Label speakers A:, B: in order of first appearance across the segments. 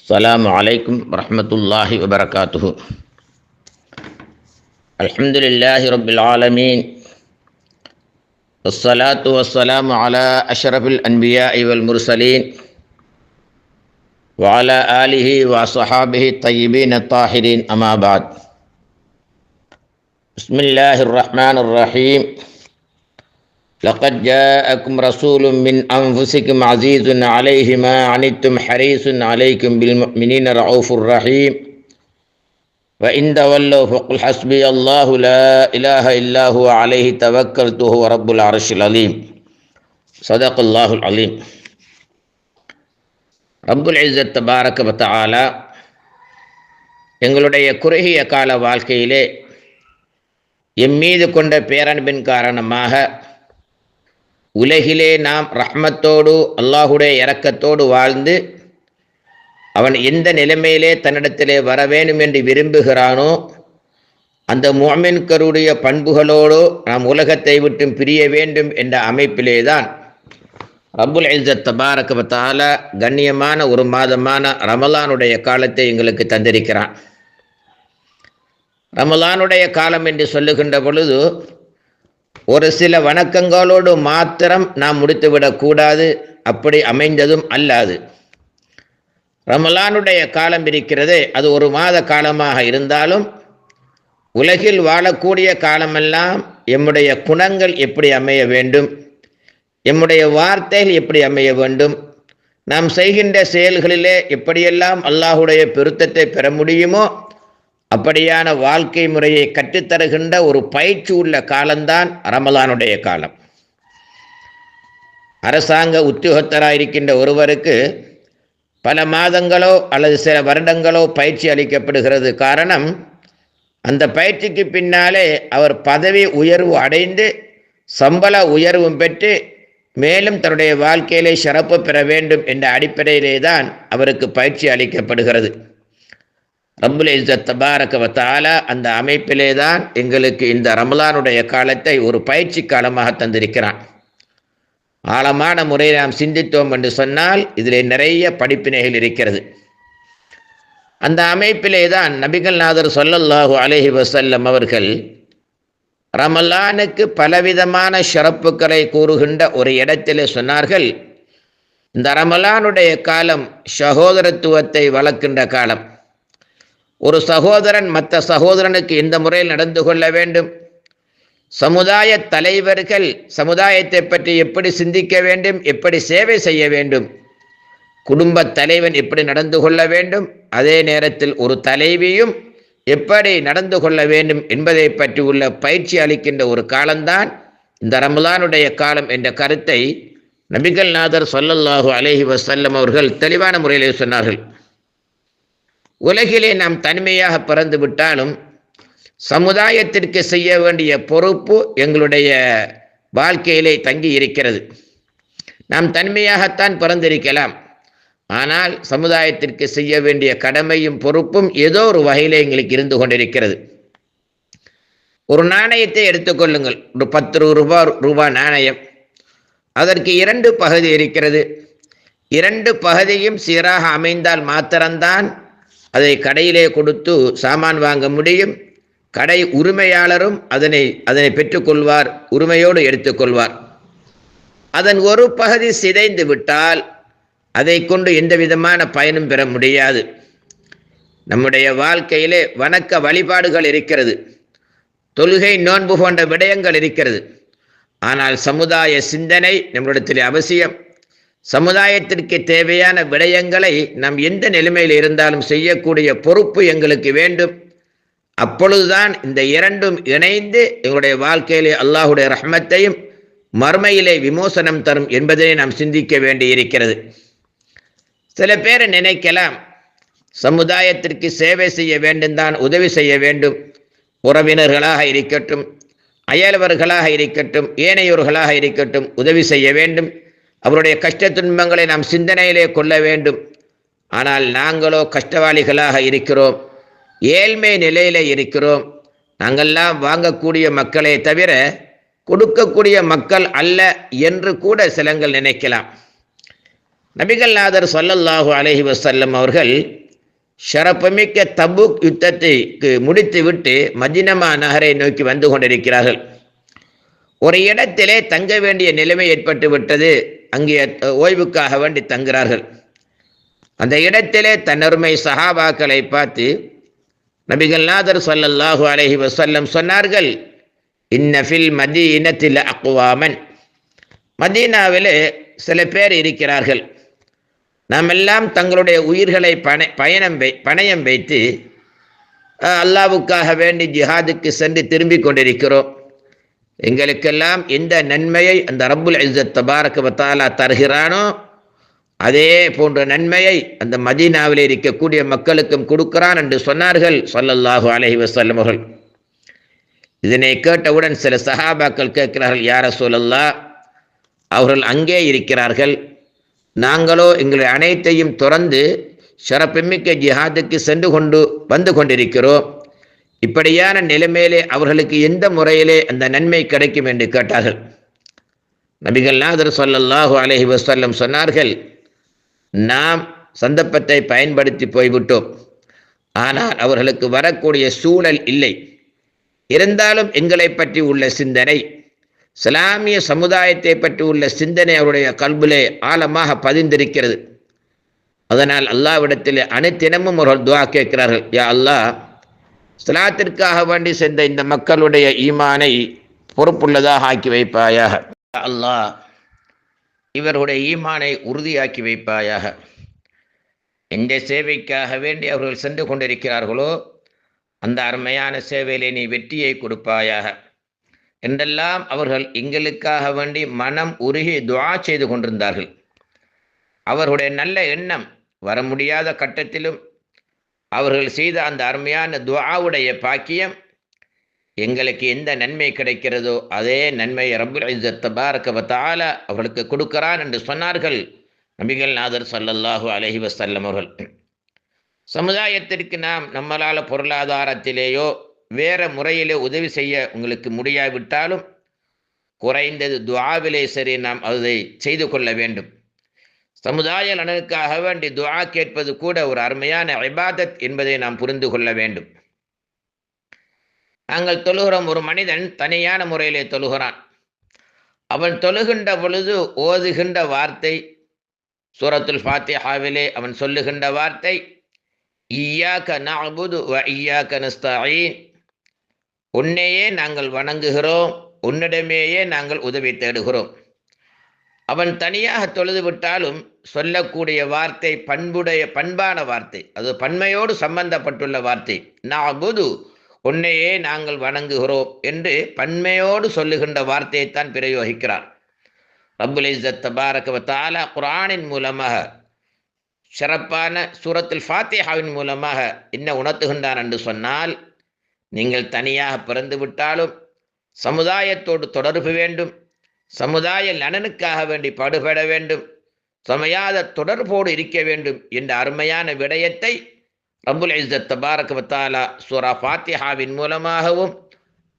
A: السلام عليكم ورحمة الله وبركاته. الحمد لله رب العالمين، والصلاة والسلام على أشرف الأنبياء والمرسلين وعلى آله وصحابه الطيبين الطاهرين، أما بعد. بسم الله الرحمن الرحيم. لقد جاءكم رسول من أنفسكم عزيز عليه ما عنتم حريص عليكم بالمؤمنين رؤوف رحيم وإن تولوا فقل حسبي الله لا إله إلا هو عليه توكلت وهو رب العرش العظيم. صدق الله العظيم. ரப்புல் இஸ்ஸத் தபாரக வ தஆலா எங்களுடைய குறுகிய கால வாழ்க்கையிலே எம்மீது கொண்ட பேரன்பின் காரணமாக உலகிலே நாம் ரஹ்மத்தோடு அல்லாஹுடைய இரக்கத்தோடு வாழ்ந்து அவன் எந்த நிலைமையிலே தன்னிடத்திலே வர வேண்டும் என்று விரும்புகிறானோ அந்த முஅ்மின்களுடைய பண்புகளோடு நாம் உலகத்தை விட்டு பிரிய வேண்டும் என்ற அமைப்பிலே தான் ரப்புல் இஸ்ஸத் தபாரக வ தஆலா கண்ணியமான ஒரு மாதமான ரமலானுடைய காலத்தை எங்களுக்கு தந்திருக்கிறான். ரமலானுடைய காலம் என்று சொல்லுகின்ற பொழுது ஒரு சில வணக்கங்களோடு மாத்திரம் நாம் முடித்துவிடக்கூடாது, அப்படி அமைந்ததும் அல்லாது. ரமலானுடைய காலம் இருக்கிறதே, அது ஒரு மாத காலமாக இருந்தாலும் உலகில் வாழக்கூடிய காலமெல்லாம் எம்முடைய குணங்கள் எப்படி அமைய வேண்டும், எம்முடைய வார்த்தைகள் எப்படி அமைய வேண்டும், நாம் செய்கின்ற செயல்களிலே எப்படியெல்லாம் அல்லாஹுடைய பொருத்தத்தை பெற முடியுமோ அப்படியான வாழ்க்கை முறையை கற்றுத்தருகின்ற ஒரு பயிற்சி உள்ள காலம்தான் ரமலானுடைய காலம். அரசாங்க உத்தியோகத்தராயிருக்கின்ற ஒருவருக்கு பல மாதங்களோ அல்லது சில வருடங்களோ பயிற்சி அளிக்கப்படுகிறது. காரணம், அந்த பயிற்சிக்கு பின்னாலே அவர் பதவி உயர்வு அடைந்து சம்பள உயர்வும் பெற்று மேலும் தன்னுடைய வாழ்க்கையிலே சிறப்பு பெற வேண்டும் என்ற அடிப்படையிலே தான் அவருக்கு பயிற்சி அளிக்கப்படுகிறது. ரப்புல் இஸ்ஸத் தபாரக வ தஆலா அந்த அமைப்பிலே தான் எங்களுக்கு இந்த ரமலானுடைய காலத்தை ஒரு பயிற்சி காலமாக தந்திருக்கிறான். ஆழமான முறையை நாம் சிந்தித்தோம் என்று சொன்னால் இதிலே நிறைய படிப்பினைகள் இருக்கிறது. அந்த அமைப்பிலே தான் நபிகள் நாதர் ஸல்லல்லாஹு அலைஹி வஸல்லம் அவர்கள் ரமலானுக்கு பலவிதமான சிறப்புகளை கூறுகின்ற ஒரு இடத்திலே சொன்னார்கள், இந்த ரமலானுடைய காலம் சகோதரத்துவத்தை வளர்க்கின்ற காலம். ஒரு சகோதரன் மற்ற சகோதரனுக்கு எந்த முறையில் நடந்து கொள்ள வேண்டும், சமுதாய தலைவர்கள் சமுதாயத்தை பற்றி எப்படி சிந்திக்க வேண்டும், எப்படி சேவை செய்ய வேண்டும், குடும்ப தலைவன் எப்படி நடந்து கொள்ள வேண்டும், அதே நேரத்தில் ஒரு தலைவியும் எப்படி நடந்து கொள்ள வேண்டும் என்பதை பற்றி உள்ள பயிற்சி அளிக்கின்ற ஒரு காலம்தான் இந்த ரமலானுடைய காலம் என்ற கருத்தை நபிகள் நாதர் ஸல்லல்லாஹு அலைஹி வஸல்லம் அவர்கள் தெளிவான முறையிலே சொன்னார்கள். உலகிலே நாம் தனிமையாக பிறந்து விட்டாலும் சமுதாயத்திற்கு செய்ய வேண்டிய பொறுப்பு எங்களுடைய வாழ்க்கையிலே தங்கி இருக்கிறது. நாம் தனிமையாகத்தான் பிறந்திருக்கலாம், ஆனால் சமுதாயத்திற்கு செய்ய வேண்டிய கடமையும் பொறுப்பும் ஏதோ ஒரு வகையிலே எங்களுக்கு இருந்து கொண்டிருக்கிறது. ஒரு நாணயத்தை எடுத்துக்கொள்ளுங்கள், ஒரு 10 ரூபாய் நாணயம். அதற்கு 2 பகுதி இருக்கிறது. 2 பகுதியும் சீராக அமைந்தால் மாத்திரம்தான் அதை கடையிலே கொடுத்து சாமான் வாங்க முடியும். கடை உரிமையாளரும் அதனை பெற்றுக்கொள்வார், உரிமையோடு எடுத்துக்கொள்வார். அதன் ஒரு பகுதி சிதைந்து விட்டால் அதை கொண்டு எந்த விதமான பயனும் பெற முடியாது. நம்முடைய வாழ்க்கையிலே வணக்க வழிபாடுகள் இருக்கிறது, தொழுகை நோன்பு போன்ற விடயங்கள் இருக்கிறது. ஆனால் சமுதாய சிந்தனை நம்மிடத்தில் அவசியம். சமுதாயத்திற்கு தேவையான விடயங்களை நாம் எந்த நிலைமையில் இருந்தாலும் செய்யக்கூடிய பொறுப்பு எங்களுக்கு வேண்டும். அப்பொழுதுதான் இந்த இரண்டும் இணைந்து எங்களுடைய வாழ்க்கையிலே அல்லாஹுடைய ரஹ்மத்தையும் மறுமையிலே விமோசனம் தரும் என்பதை நாம் சிந்திக்க வேண்டி இருக்கிறது. சில பேர் நினைக்கலாம், சமுதாயத்திற்கு சேவை செய்ய வேண்டும் தான், உதவி செய்ய வேண்டும், உறவினர்களாக இருக்கட்டும், அயலவர்களாக இருக்கட்டும், ஏனையோர்களாக இருக்கட்டும், உதவி செய்ய வேண்டும், அவருடைய கஷ்ட துன்பங்களை நாம் சிந்தனையிலே கொள்ள வேண்டும். ஆனால் நாங்களோ கஷ்டவாளிகளாக இருக்கிறோம், ஏழ்மை நிலையிலே இருக்கிறோம். நாங்கள்லாம் வாங்கக்கூடிய மக்களே தவிர கொடுக்கக்கூடிய மக்கள் அல்ல என்று கூட சிலங்கள் நினைக்கலாம். நபிகள் நாதர் ஸல்லல்லாஹு அலைஹி வஸல்லம் அவர்கள் ஷரப்புமிக்க தபுக் யுத்தத்தை முடித்துவிட்டு மதினமா நகரை நோக்கி வந்து கொண்டிருக்கிறார்கள். ஒரு இடத்திலே தங்க வேண்டிய நிலைமை ஏற்பட்டு விட்டது. அங்கே ஓய்வுக்காக வேண்டி தங்குகிறார்கள். அந்த இடத்திலே தன்னருமை சஹாபாக்களை பார்த்து நபிகள் நாதர் ஸல்லல்லாஹு அலைஹி வஸல்லம் சொன்னார்கள், இன்ன ஃபில் மதீனத்தில் அக்வாமன், மதீனாவிலே சில பேர் இருக்கிறார்கள், நாம் எல்லாம் தங்களுடைய உயிர்களை பணயம் வைத்து அல்லாவுக்காக வேண்டி ஜிஹாதுக்கு சென்று திரும்பி கொண்டிருக்கிறோம். எங்களுக்கெல்லாம் எந்த நன்மையை அந்த ரப்புல் இஸ்ஸத் தபாரக வ தஆலா தருகிறானோ அதே போன்ற நன்மையை அந்த மதீனாவில் இருக்கக்கூடிய மக்களுக்கும் கொடுக்கிறான் என்று சொன்னார்கள் ஸல்லல்லாஹு அலைஹி வஸல்லம் அவர்கள். இதனை கேட்டவுடன் சில சஹாபாக்கள் கேட்கிறார்கள், யா ரசூலல்லாஹ், அவர்கள் அங்கே இருக்கிறார்கள், நாங்களோ எங்களை அனைத்தையும் துறந்து ஷரப்புமிக்க ஜிஹாதுக்கு சென்று வந்து கொண்டிருக்கிறோம். இப்படியான நிலைமையிலே அவர்களுக்கு எந்த முறையிலே அந்த நன்மை கிடைக்கும் என்று கேட்டார்கள். நபிகள் நாதர் ஸல்லல்லாஹு அலைஹி வஸல்லம் சொன்னார்கள், நாம் சந்தர்ப்பத்தை பயன்படுத்தி போய்விட்டோம், ஆனால் அவர்களுக்கு வரக்கூடிய சூழல் இல்லை. இருந்தாலும் எங்களை பற்றி உள்ள சிந்தனை, இஸ்லாமிய சமுதாயத்தை பற்றி உள்ள சிந்தனை அவருடைய கல்விலே ஆழமாக பதிந்திருக்கிறது. அதனால் அல்லாஹ்விடத்தில் அனைத்தினமும் அவர்கள் துஆ கேட்கிறார்கள், யா அல்லாஹ், இஸ்லாத்திற்காக வேண்டி சென்ற இந்த மக்களுடைய ஈமானை பொறுப்புள்ளதாக ஆக்கி வைப்பாயாக. அல்லாஹ், இவர்களுடைய ஈமானை உறுதியாக்கி வைப்பாயாக. எந்த சேவைக்காக வேண்டி அவர்கள் சென்று கொண்டிருக்கிறார்களோ அந்த அருமையான சேவையிலே நீ வெற்றியை கொடுப்பாயாக என்றெல்லாம் அவர்கள் எங்களுக்காக வேண்டி மனம் உருகி துஆ செய்து கொண்டிருந்தார்கள். அவர்களுடைய நல்ல எண்ணம் வர முடியாத கட்டத்திலும் அவர்கள் செய்த அந்த அருமையான துஆவுடைய பாக்கியம் எங்களுக்கு எந்த நன்மை கிடைக்கிறதோ அதே நன்மை ரப்புல் இஸ்ஸத் தபாரக வ தஆலா அவர்களுக்கு கொடுக்கிறான் என்று சொன்னார்கள் நபிகள் நாதர் ஸல்லல்லாஹு அலைஹி வஸல்லம் அவர்கள். சமுதாயத்திற்கு நாம் நம்மளால் பொருளாதாரத்திலேயோ வேற முறையிலே உதவி செய்ய உங்களுக்கு முடியாவிட்டாலும் குறைந்தது துஆவிலே சரி நாம் அதை செய்து கொள்ள வேண்டும். சமுதாய நலனுக்காக வேண்டி துஆ கேட்பது கூட ஒரு அருமையான இபாதத் என்பதை நாம் புரிந்து கொள்ள வேண்டும். நாங்கள் தொழுகிறோம், ஒரு மனிதன் தனியான முறையிலே தொழுகிறான். அவன் தொழுகின்ற பொழுது ஓதுகின்ற வார்த்தை, சூரத்துல் ஃபாத்திஹாவிலே அவன் சொல்லுகின்ற வார்த்தை, இய்யாக நஅபுது வ இய்யாக நஸ்தஈன், உன்னையே நாங்கள் வணங்குகிறோம், உன்னிடமேயே நாங்கள் உதவி தேடுகிறோம். அவன் தனியாக தொழுது விட்டாலும் சொல்லக்கூடிய வார்த்தை பண்பான வார்த்தை, அது பன்மையோடு சம்பந்தப்பட்டுள்ள வார்த்தை. நஅபுது, உன்னையே நாங்கள் வணங்குகிறோம் என்று பன்மையோடு சொல்லுகின்ற வார்த்தையைத்தான் பிரயோகிக்கிறார் ரப்புல் இஸ்ஸத் தபாரக வ தஆலா. குர்ஆனின் மூலமாக, சிறப்பான சூரத்துல் ஃபாத்திஹாவின் மூலமாக என்ன உணர்த்துகின்றான் என்று சொன்னால், நீங்கள் தனியாக பிறந்து விட்டாலும் சமுதாயத்தோடு தொடர்பு வேண்டும், சமுதாய நலனுக்காக வேண்டி பாடுபட வேண்டும், சமயாத தொடர்போடு இருக்க வேண்டும் என்ற அருமையான விடயத்தை ரப்புல் இஸ்ஸத் தபாரக வ தஆலா சூரா ஃபாத்திஹாவின் மூலமாகவும்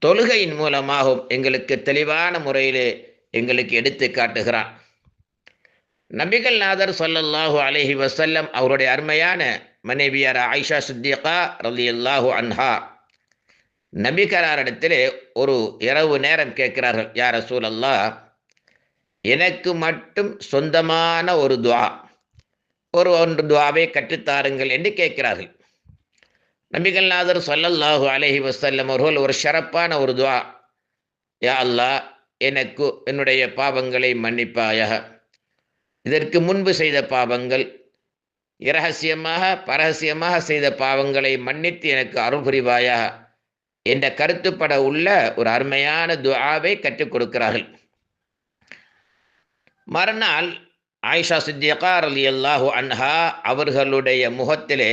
A: தொழுகையின் மூலமாகவும் எங்களுக்கு தெளிவான முறையிலே எங்களுக்கு எடுத்து காட்டுகிறான். நபிகள் நாதர் ஸல்லல்லாஹு அலைஹி வஸல்லம் அவருடைய அருமையான மனைவியார் ஆயிஷா சித்திகா ரலியல்லாஹு அன்ஹா நபிகளாரிடத்திலே ஒரு இரவு நேரம் கேட்கிறார்கள், யா ரசூலல்லாஹ், எனக்கு மட்டும் சொந்தமான ஒரு துஆ, ஒன்று துஆவை கற்றுத்தாருங்கள் என்று கேட்கிறார்கள். நபிகள் நாதர் ஸல்லல்லாஹு அலைஹி வஸல்லம் அவர்கள் ஒரு சிறப்பான ஒரு துஆ, யா அல்லாஹ், எனக்கு என்னுடைய பாவங்களை மன்னிப்பாயாக, இதற்கு முன்பு செய்த பாவங்கள், இரகசியமாக பரகசியமாக செய்த பாவங்களை மன்னித்து எனக்கு அருள் புரிவாயாக என்ற கருத்துப்பட உள்ள ஒரு அருமையான துஆவை கற்றுக் கொடுக்கிறார்கள். மறுநாள் ஆயிஷா சித்திகா ரலியல்லாஹு அன்ஹா அவர்களுடைய முகத்திலே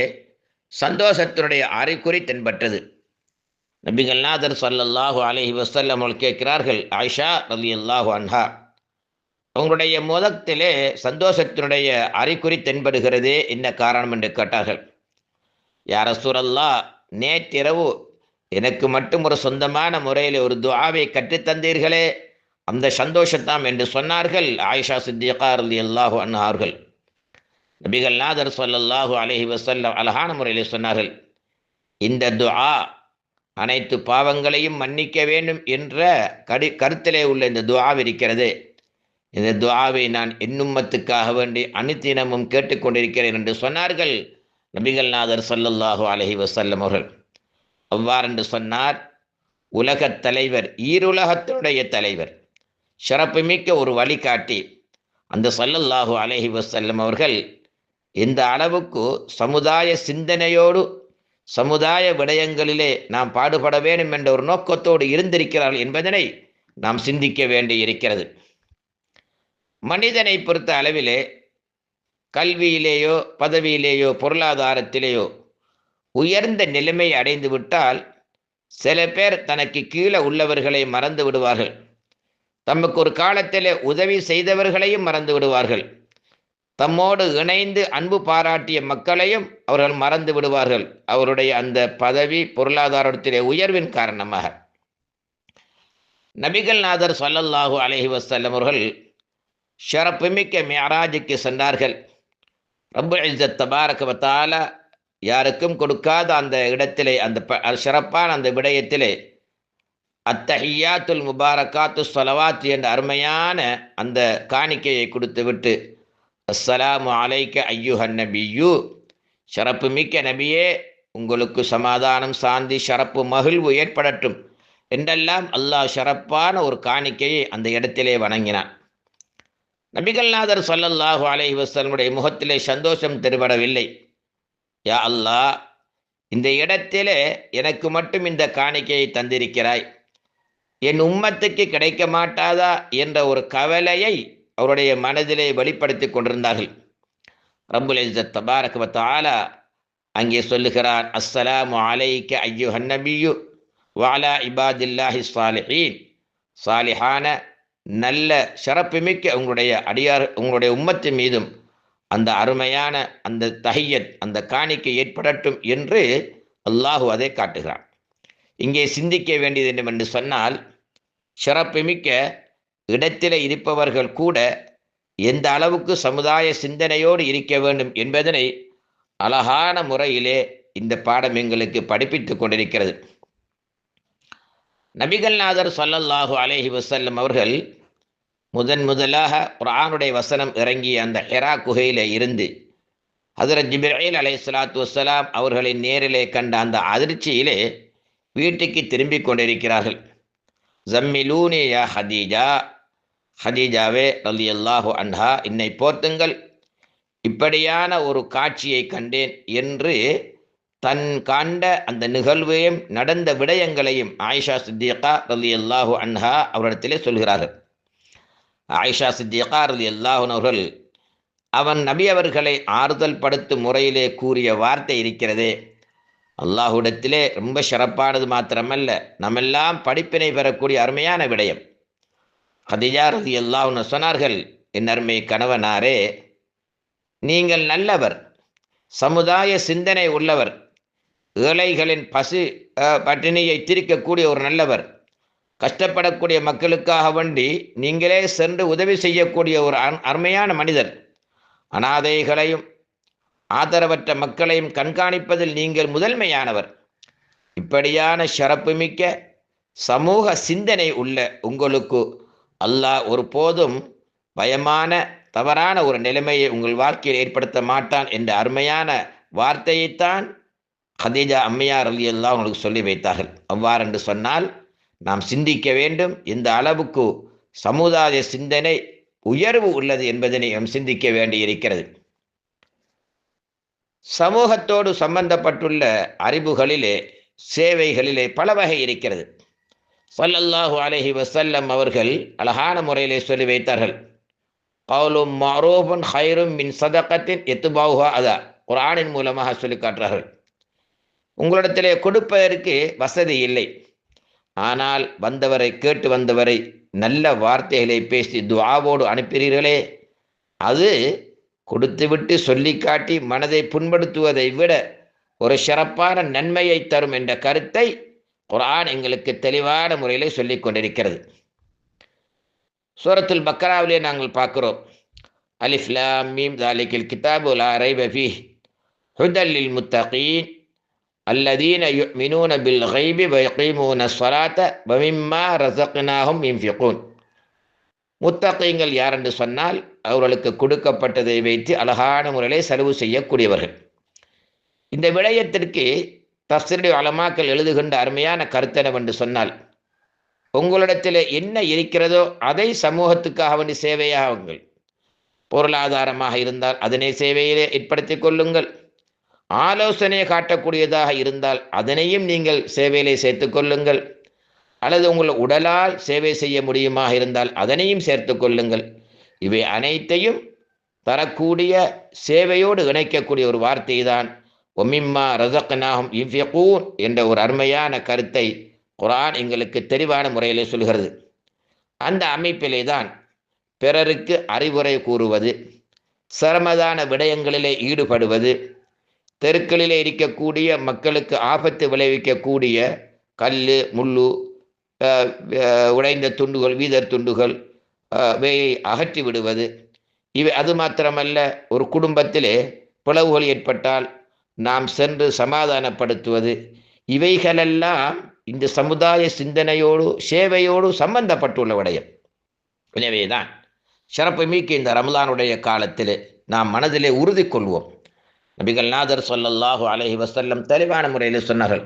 A: சந்தோஷத்தினுடைய அறிகுறி தென்பட்டது. நபிகள் நாதர் ஸல்லல்லாஹு அலைஹி வஸல்லம் அவர்கள் கேட்கிறார்கள், ஆயிஷா ரலியல்லாஹு அன்ஹா, உங்களுடைய முகத்திலே சந்தோஷத்தினுடைய அறிகுறி தென்படுகிறதே என்ன காரணம் என்று கேட்டார்கள். யா ரசூலல்லாஹ், நேற்றிரவு எனக்கு மட்டும் ஒரு சொந்தமான முறையில் ஒரு துஆவை கற்றுத்தந்தீர்களே, அந்த சந்தோஷத்தாம் என்று சொன்னார்கள் ஆயிஷா சித்திகா ரலியல்லாஹு அன்ஹா அவர்கள். நபிகள் நாதர் ஸல்லல்லாஹு அலைஹி வஸல்லம் அழகான முறையில் சொன்னார்கள், இந்த துஆ அனைத்து பாவங்களையும் மன்னிக்க வேண்டும் என்ற கருத்திலே உள்ள இந்த துஆ இருக்கிறது. இந்த துஆவை நான் என்னும்மத்துக்காக வேண்டி அனுதினமும் கேட்டுக்கொண்டிருக்கிறேன் என்று சொன்னார்கள் நபிகள் நாதர் ஸல்லல்லாஹு அலைஹி வஸல்லம் அவர்கள். அவ்வாறென்று சொன்னார், உலகத் தலைவர், ஈருலகத்தினுடைய தலைவர், சிறப்புமிக்க ஒரு வழிகாட்டி அந்த ஸல்லல்லாஹு அலைஹி வஸல்லம் அவர்கள் எந்த அளவுக்கு சமுதாய சிந்தனையோடு சமுதாய விடயங்களிலே நாம் பாடுபட வேண்டும் என்ற ஒரு நோக்கத்தோடு இருந்திருக்கிறார்கள் என்பதனை நாம் சிந்திக்க வேண்டி இருக்கிறது. மனிதனை பொறுத்த அளவிலே கல்வியிலேயோ பதவியிலேயோ பொருளாதாரத்திலேயோ உயர்ந்த நிலைமை அடைந்து விட்டால் சில பேர் தனக்கு கீழே உள்ளவர்களை மறந்து விடுவார்கள். தமக்கு ஒரு காலத்திலே உதவி செய்தவர்களையும் மறந்து விடுவார்கள். தம்மோடு இணைந்து அன்பு பாராட்டிய மக்களையும் அவர்கள் மறந்து விடுவார்கள், அவருடைய அந்த பதவி பொருளாதாரத்திலே உயர்வின் காரணமாக. நபிகள் நாதர் ஸல்லல்லாஹு அலைஹி வஸல்லம் அவர்கள் ஷரப்புமிக்க மிஅராஜுக்கு சென்றார்கள். ரப்புல் இஸ்ஸத் தபாரக வ தஆலா யாருக்கும் கொடுக்காத அந்த இடத்திலே, அந்த சிறப்பான அந்த விடயத்திலே அத்தஹியாத்துல் முபாரகாத்து ஸலவாத் என்ற அருமையான அந்த காணிக்கையை கொடுத்துவிட்டு, அஸ்ஸலாமு அலைக்க ஐயுஹன் நபியு, ஷரப்பு மிக்க நபியே, உங்களுக்கு சமாதானம், சாந்தி, ஷரப்பு, மகிழ்வு ஏற்படட்டும் என்றெல்லாம் அல்லாஹ் ஷரப்பான ஒரு காணிக்கையை அந்த இடத்திலே வணங்கினான். நபிகள் நாதர் ஸல்லல்லாஹு அலைஹி வஸல்லமுடைய முகத்திலே சந்தோஷம் தெரிபடவில்லை. யா அல்லாஹ், இந்த இடத்திலே எனக்கு மட்டும் இந்த காணிக்கையை தந்திருக்கிறாய், என் உம்மத்துக்கு கிடைக்க மாட்டாதா என்ற ஒரு கவலையை அவருடைய மனதிலே வெளிப்படுத்தி கொண்டிருந்தார்கள். ரப்புல் இஸ்ஸத் தபாரக வ தஆலா அங்கே சொல்லுகிறான், அஸ்ஸலாமு அலைக்க ஐயுஹன் நபியு வ அலா இபாதில்லாஹி ஸாலிஹீன், சாலிஹான நல்ல சிறப்புமிக்க உங்களுடைய அடியார், உங்களுடைய உம்மத்தின் மீதும் அந்த அருமையான அந்த தஹியத், அந்த காணிக்கை ஏற்படட்டும் என்று அல்லாஹு அதை காட்டுகிறான். இங்கே சிந்திக்க வேண்டியது என்னவென்று சொன்னால், சிறப்புமிக்க இடத்திலே இருப்பவர்கள் கூட எந்த அளவுக்கு சமுதாய சிந்தனையோடு இருக்க வேண்டும் என்பதனை அழகான முறையிலே இந்த பாடம் எங்களுக்கு படிப்பித்துக் கொண்டிருக்கிறது. நபிகள் நாதர் ஸல்லல்லாஹு அலைஹி வஸல்லம் அவர்கள் முதலாக குர்ஆனுடைய வசனம் இறங்கிய அந்த ஹிரா குகையிலே இருந்து ஹஜ்ரத் ஜிப்ரீல் அலைஹிஸ்ஸலாத்து வஸ்ஸலாம் அவர்களை நேரிலே கண்ட அந்த அதிர்ச்சியிலே வீட்டுக்கு திரும்பி கொண்டிருக்கிறார்கள். ஜம்மிலூனி யா ஹதீஜா, ஹதீஜாவே ரலியல்லாஹு அன்ஹா, என்னை போர்த்துங்கள், இப்படியான ஒரு காட்சியை கண்டேன் என்று தன் கண்ட அந்த நிகழ்வையும் நடந்த விடயங்களையும் ஆயிஷா சித்திகா ரலியல்லாஹு அன்ஹா அவரிடத்திலே சொல்கிறார்கள். ஆயிஷா சித்திகா ரலியல்லாஹு அவர்கள் அவன் நபி அவர்களை ஆறுதல் படுத்தும் முறையிலே கூறிய வார்த்தை இருக்கிறதே, அல்லாஹ்விடத்திலே ரொம்ப சிறப்பானது மாத்திரமல்ல, நம்மெல்லாம் படிப்பினை பெறக்கூடிய அருமையான விடயம். ஹதீஜா ரலியல்லாஹு அன்ஹா சொன்னார்கள், என் அருமை கணவனாரே, நீங்கள் நல்லவர், சமுதாய சிந்தனை உள்ளவர், ஏழைகளின் பட்டினியை தீர்க்கக்கூடிய ஒரு நல்லவர், கஷ்டப்படக்கூடிய மக்களுக்காக வேண்டி நீங்களே சென்று உதவி செய்யக்கூடிய ஒரு அருமையான மனிதர், அனாதைகளையும் ஆதரவற்ற மக்களையும் கண்காணிப்பதில் நீங்கள் முதன்மையானவர். இப்படியான சிறப்புமிக்க சமூக சிந்தனை உள்ள உங்களுக்கு அல்லாஹ் ஒருபோதும் பயமான தவறான ஒரு நிலைமையை உங்கள் வாழ்க்கையில் ஏற்படுத்த மாட்டான் என்ற அருமையான வார்த்தையைத்தான் ஹதீஜா அம்மையார் ரலியல்லாஹு அவங்களுக்கு சொல்லி வைத்தார்கள். அவ்வாறென்று சொன்னால் நாம் சிந்திக்க வேண்டும், எந்த அளவுக்கு சமுதாய சிந்தனை உயர்வு உள்ளது என்பதனை நாம் சிந்திக்க வேண்டியிருக்கிறது. சமூகத்தோடு சம்பந்தப்பட்டுள்ள அறிவுகளிலே சேவைகளிலே பல வகை இருக்கிறது. ஸல்லல்லாஹு அலைஹி வஸல்லம் அவர்கள் அழகான முறையிலே சொல்லி வைத்தார்கள், கௌலும் மஅரூஃபுன் ഖൈറുம் மின் ஸதகத்தின் யத்பௌஹா அதா, குர்ஆனின் மூலமாக சொல்லி காட்டுறார்கள். உங்களிடத்திலே கொடுப்பதற்கு வசதி இல்லை, ஆனால் வந்தவரை கேட்டு வந்தவரை நல்ல வார்த்தைகளை பேசி துஆவோடு அனுப்புகிறீர்களே, அது கொடுத்துவிட்டு சொல்லி காட்டி மனதை புண்படுத்துவதை விட ஒரு சிறப்பான நன்மையை தரும் என்ற கருத்தை குர்ஆன் எங்களுக்கு தெளிவான முறையிலே சொல்லிக் கொண்டிருக்கிறது. சூரத்துல் பக்ராவிலே நாங்கள் பார்க்கிறோம், அலிஃப் லாம் மீம் தாலிகில் கிதாபு லா ரைப ஃபீஹ் ஹுதல் லில் முத்தகீன் அல்லதீன யுமினூன பில் கைபி வ யகீமூன ஸ்ஸலாத்த வ மிம்மா ரஸக்னாஹும் யுன்ஃபிகூன். முத்தகீங்கள் யார் என்று சொன்னால் அவர்களுக்கு கொடுக்கப்பட்டதை வைத்து அழகான முறையிலே செலவு செய்யக்கூடியவர்கள். இந்த விடயத்திற்கு தஃசீருடைய உலமாக்கள் எழுதுகின்ற அருமையான கருத்தெனவென்று சொன்னால், உங்களிடத்தில் என்ன இருக்கிறதோ அதை சமூகத்துக்காக வேண்டி சேவையாகுங்கள். பொருளாதாரமாக இருந்தால் அதனை சேவையிலே ஏற்படுத்திக் கொள்ளுங்கள். ஆலோசனை காட்டக்கூடியதாக இருந்தால் அதனையும் நீங்கள் சேவையிலே சேர்த்து கொள்ளுங்கள். அல்லது உங்கள் உடலால் சேவை செய்ய முடியுமாக இருந்தால் அதனையும் சேர்த்து கொள்ளுங்கள். இவை அனைத்தையும் தரக்கூடிய சேவையோடு இணைக்கக்கூடிய ஒரு வார்த்தை தான் ஒமிம்மா ரஸக்னாஹும் யுன்ஃபிகூன் என்ற ஒரு அருமையான கருத்தை குர்ஆன் எங்களுக்கு தெளிவான முறையிலே சொல்கிறது. அந்த அமைப்பிலே தான் பிறருக்கு அறிவுரை கூறுவது, சிரமதான விடயங்களிலே ஈடுபடுவது, தெருக்களிலே இருக்கக்கூடிய மக்களுக்கு ஆபத்து விளைவிக்கக்கூடிய கல் முள்ளு உடைந்த துண்டுகள் வீதர் துண்டுகள் இவையை அகற்றி விடுவது, இவை அது மாத்திரமல்ல, ஒரு குடும்பத்திலே பிளவுகள் ஏற்பட்டால் நாம் சென்று சமாதானப்படுத்துவது, இவைகளெல்லாம் இந்த சமுதாய சிந்தனையோடு சேவையோடு சம்பந்தப்பட்டுள்ள விடயம். எனவேதான் சிறப்பு மிக்க இந்த ரமலானுடைய காலத்தில் நாம் மனதிலே உறுதி கொள்வோம். நபிகள் நாதர் ஸல்லல்லாஹு அலைஹி வஸல்லம் தெளிவான முறையில் சொன்னார்கள்,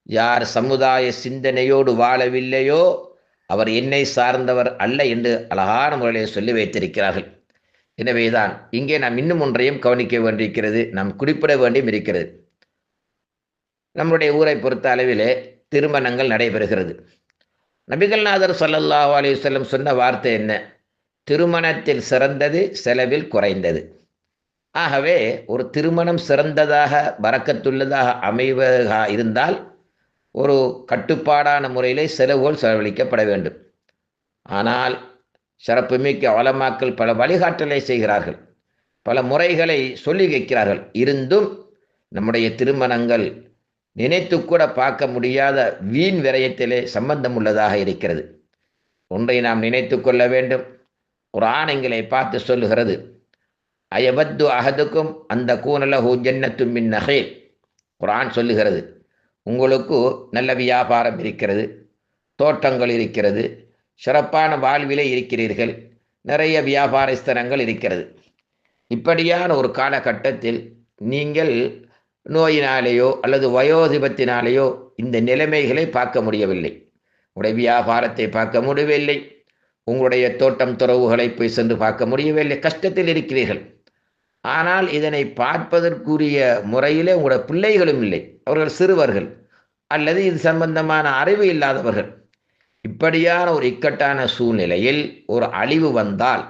A: யார் சமுதாய சிந்தனையோடு வாழவில்லையோ அவர் என்னை சார்ந்தவர் அல்ல என்று அழகான முறையிலே சொல்லி வைத்திருக்கிறார்கள். எனவேதான் இங்கே நாம் இன்னும் ஒன்றையும் கவனிக்க வேண்டியிருக்கிறது, நாம் குறிப்பிட வேண்டியும் இருக்கிறது. நம்முடைய ஊரை பொறுத்த அளவிலே திருமணங்கள் நடைபெறுகிறது. நபிகள் நாதர் ஸல்லல்லாஹு அலைஹி வஸல்லம் சொன்ன வார்த்தை என்ன? திருமணத்தில் சிறந்தது, செலவில் குறைந்தது. ஆகவே ஒரு திருமணம் சிறந்ததாக பரக்கத்துள்ளதாக அமைவதாக இருந்தால் ஒரு கட்டுப்பாடான முறையிலே செலவுகள் செலவழிக்கப்பட வேண்டும். ஆனால் சிறப்புமிக்க உலமாக்கள் பல வழிகாட்டலை செய்கிறார்கள், பல முறைகளை சொல்லி வைக்கிறார்கள். இருந்தும் நம்முடைய திருமணங்கள் நினைத்து கூட பார்க்க முடியாத வீண் விரயத்திலே சம்பந்தம் உள்ளதாக இருக்கிறது. ஒன்றை நாம் நினைத்து கொள்ள வேண்டும். குர்ஆன் எங்களை பார்த்து சொல்லுகிறது, அயவத்து அஹதுக்கும் அந்த கூனலஹு ஜன்னத்தும் மின் நஹீல். குர்ஆன் சொல்லுகிறது, உங்களுக்கு நல்ல வியாபாரம் இருக்கிறது, தோட்டங்கள் இருக்கிறது, சிறப்பான வாழ்விலே இருக்கிறீர்கள், நிறைய வியாபார ஸ்தலங்கள் இருக்கிறது. இப்படியான ஒரு காலகட்டத்தில் நீங்கள் நோயினாலேயோ அல்லது வயோதிபத்தினாலேயோ இந்த நிலைமைகளை பார்க்க முடியவில்லை, உங்களுடைய வியாபாரத்தை பார்க்க முடியவில்லை, உங்களுடைய தோட்டம் துறவுகளை போய் சென்று பார்க்க முடியவில்லை, கஷ்டத்தில் இருக்கிறீர்கள். ஆனால் இதனை பார்ப்பதற்குரிய முறையிலே உங்களுடைய பிள்ளைகளும் இல்லை, அவர்கள் சிறுவர்கள் அல்லது இது சம்பந்தமான அறிவு இல்லாதவர்கள். இப்படியான ஒரு இக்கட்டான சூழ்நிலையில் ஒரு அழிவு வந்தால்,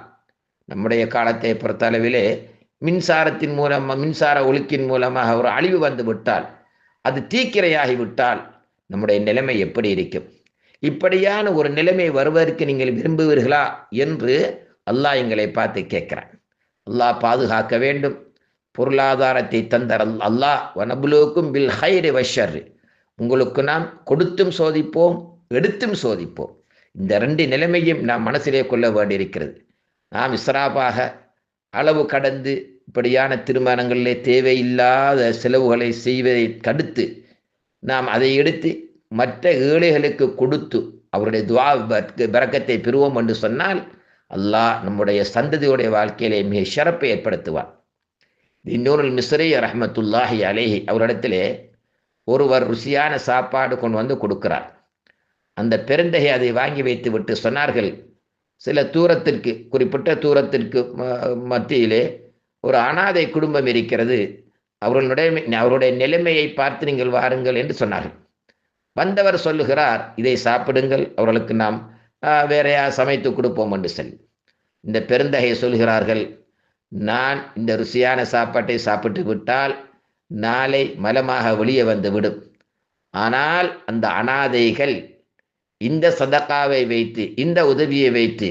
A: நம்முடைய காலத்தை பொறுத்தளவிலே மின்சாரத்தின் மூலமாக மின்சார ஒழுக்கின் மூலமாக ஒரு அழிவு வந்து விட்டால், அது தீக்கிரையாகிவிட்டால் நம்முடைய நிலைமை எப்படி இருக்கும்? இப்படியான ஒரு நிலைமை வருவதற்கு நீங்கள் விரும்புவீர்களா என்று அல்லாஹ் எங்களை பார்த்து கேட்கிறான். அல்லாஹ் பாதுகாக்க வேண்டும். பொருளாதாரத்தை தந்தார் அல்லாஹ், வனபுலூக்கும் பில் ஹைரி வஷர், உங்களுக்கு நாம் கொடுத்தும் சோதிப்போம் எடுத்தும் சோதிப்போம். இந்த ரெண்டு நிலைமையும் நாம் மனசிலே கொள்ள வேண்டியிருக்கிறது. நாம் இஸ்ராபாக அளவு கடந்து இப்படியான திருமணங்களிலே தேவையில்லாத செலவுகளை செய்வதை தடுத்து நாம் அதை எடுத்து மற்ற ஏழைகளுக்கு கொடுத்து அவருடைய துஆ பரக்கத்தை பெறுவோம் என்று சொன்னால் அல்லாஹ் நம்முடைய சந்ததியுடைய வாழ்க்கையிலே மிக சிறப்பை ஏற்படுத்துவார். இன்னொரு மிஸ்ரி ரஹ்மத்துல்லாஹி அலைஹி அவரிடத்திலே ஒருவர் ருசியான சாப்பாடு கொண்டு வந்து கொடுக்கிறார். அந்த பெருந்தகை அதை வாங்கி வைத்து விட்டு சொன்னார்கள், சில தூரத்திற்கு குறிப்பிட்ட தூரத்திற்கு மத்தியிலே ஒரு அனாதை குடும்பம் இருக்கிறது, அவருடைய நிலைமையை பார்த்து நீங்கள் வாருங்கள் என்று சொன்னார்கள். வந்தவர் சொல்லுகிறார், இதை சாப்பிடுங்கள், அவர்களுக்கு நாம் வேறையா சமைத்து கொடுப்போம் என்று சொல்லி. இந்த பெருந்தகை சொல்கிறார்கள், நான் இந்த ருசியான சாப்பாட்டை சாப்பிட்டு விட்டால் நாளை மலமாக வெளியே வந்து விடும். ஆனால் அந்த அனாதைகள் இந்த சதகாவை வைத்து இந்த உதவியை வைத்து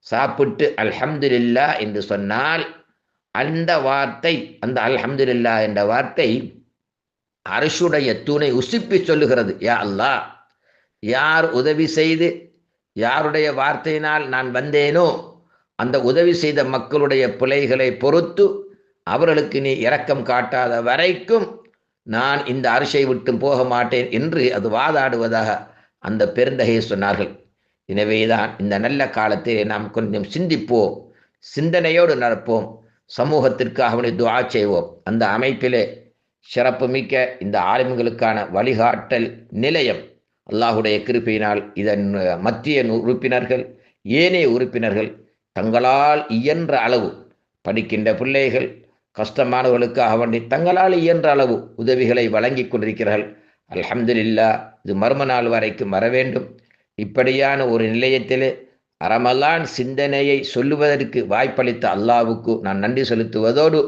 A: சாப்பிட்டு அல்ஹம்துலில்லாஹ் என்று சொன்னால் அந்த வார்த்தை, அந்த அல்ஹம்துலில்லாஹ் என்ற வார்த்தை அர்ஷுடைய தூணை உசுப்பி சொல்லுகிறது. யா அல்லாஹ், யார் உதவி செய்து யாருடைய வார்த்தையினால் நான் வந்தேனோ அந்த உதவி செய்த மக்களுடைய பிழைகளை பொறுத்து அவர்களுக்கு நீ இரக்கம் காட்டாத வரைக்கும் நான் இந்த அரிசை விட்டு போக மாட்டேன் என்று அது வாதாடுவதாக அந்த பெருந்தகையை சொன்னார்கள். எனவேதான் இந்த நல்ல காலத்திலே நாம் கொஞ்சம் சிந்திப்போம், சிந்தனையோடு நடப்போம், சமூகத்திற்காக அவனை துஆ செய்வோம். அந்த அமைப்பிலே சிறப்பு மிக்க இந்த ஆலிம்களுக்கான வழிகாட்டல் நிலையம் அல்லாஹுடைய கிருபையினால் இதன் மத்திய உறுப்பினர்கள் ஏனைய உறுப்பினர்கள் தங்களால் இயன்ற அளவு படிக்கின்ற பிள்ளைகள் கஷ்டமானவர்களுக்காக வேண்டி தங்களால் இயன்ற அளவு உதவிகளை வழங்கி கொண்டிருக்கிறார்கள். அல்ஹம்துலில்லாஹ், இது மர்ம நாள் வரைக்கும் வர வேண்டும். இப்படியான ஒரு நிலையத்திலே ரமலான் சிந்தனையை சொல்லுவதற்கு வாய்ப்பளித்த அல்லாஹ்வுக்கு நான் நன்றி செலுத்துவதோடு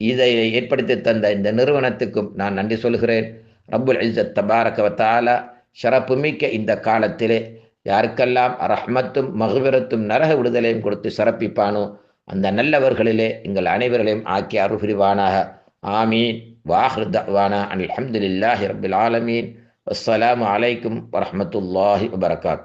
A: இதை ஏற்படுத்தி தந்த இந்த நிறுவனத்துக்கும் நான் நன்றி சொல்கிறேன். ரப்புல் இஸ்ஸத் தபாரக வ தஆலா ஷரப்பு மிக்க இந்த காலத்திலே யாருக்கெல்லாம் ரஹ்மத்தும் மக்ஃபிரத்தும் நரக விடுதலையும் கொடுத்து சிறப்பிப்பானோ அந்த நல்லவர்களிலே எங்கள் அனைவர்களையும் ஆக்கி அருள் புரிவானாக. ஆமீன். வாஹிரு தஅவானா அனில் ஹம்துலில்லாஹி ரப்பில் ஆலமீன். அஸ்ஸலாமு அலைக்கும் வரஹ்மத்துல்லாஹி வபரகாத்துஹு.